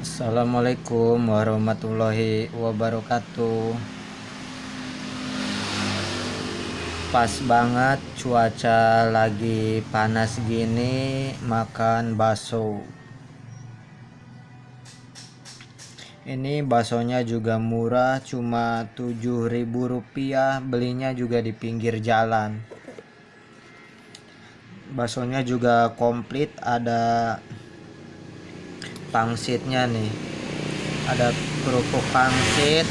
Assalamualaikum warahmatullahi wabarakatuh. Pas banget cuaca lagi panas gini makan bakso. Ini baksonya juga murah, cuma Rp7.000. Belinya juga di pinggir jalan. Baksonya juga komplit, ada pangsitnya nih. Ada kerupuk pangsit,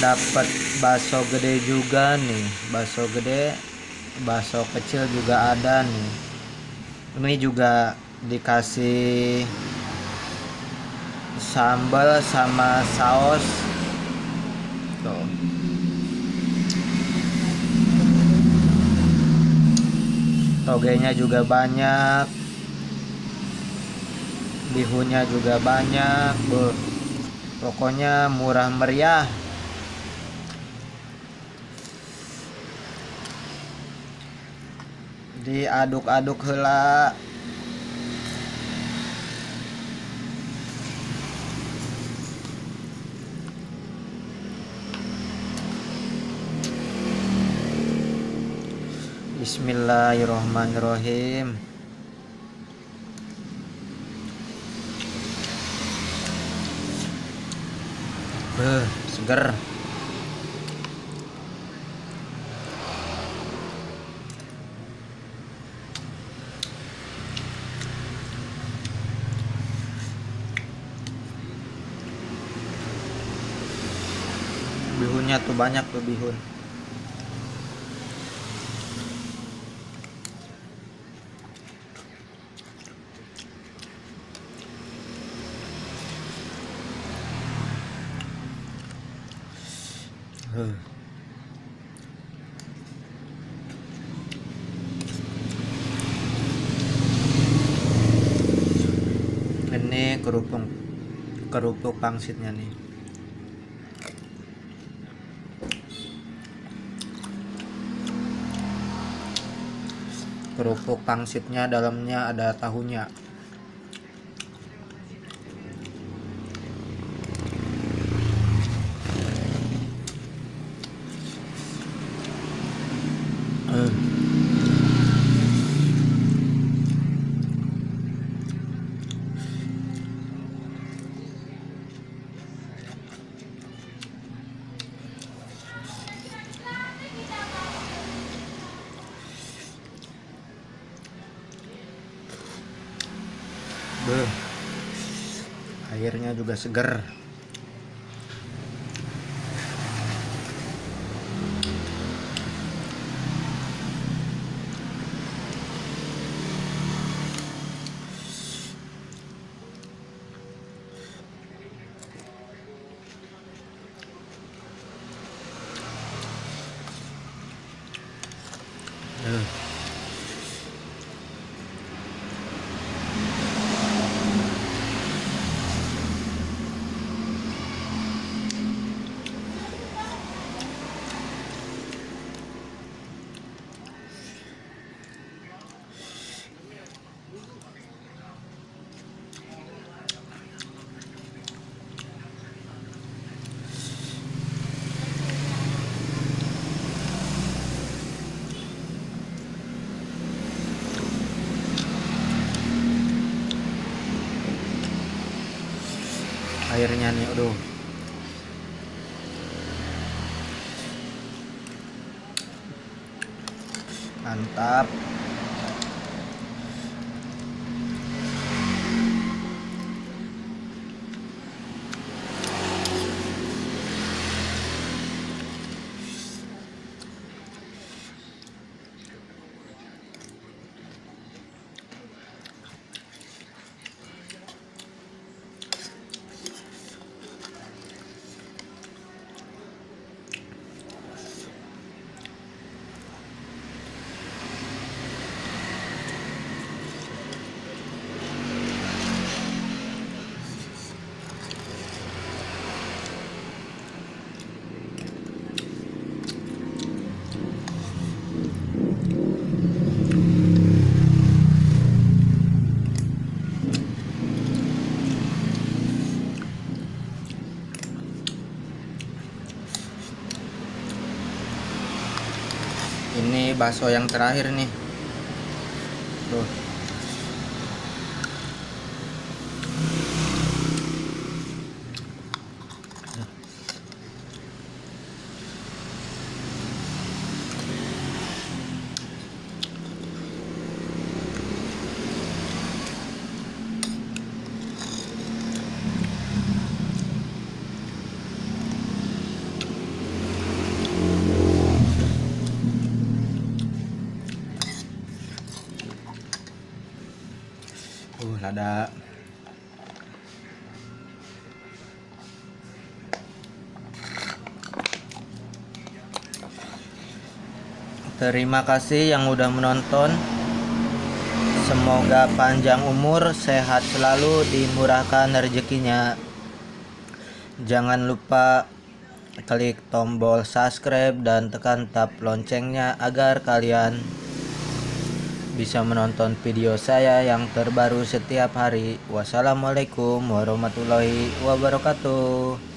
dapat bakso gede juga nih, bakso gede, bakso kecil juga ada nih. Ini juga dikasih sambal sama saus tuh. Togenya juga banyak, bihunnya juga banyak. Pokoknya murah meriah. Diaduk-aduk heula. Bismillahirrohmanirrohim. Seger. Bihunnya tuh banyak tuh bihun. Ini kerupuk pangsitnya nih. Kerupuk pangsitnya dalamnya ada tahunya. Airnya juga seger. Airnya nih, aduh. Mantap. bakso yang terakhir nih. Tuh. Lada. Terima kasih yang udah menonton. Semoga panjang umur, sehat selalu, dimurahkan rezekinya. Jangan lupa klik tombol subscribe dan tekan tab loncengnya agar kalian bisa menonton video saya yang terbaru setiap hari. Wassalamualaikum warahmatullahi wabarakatuh.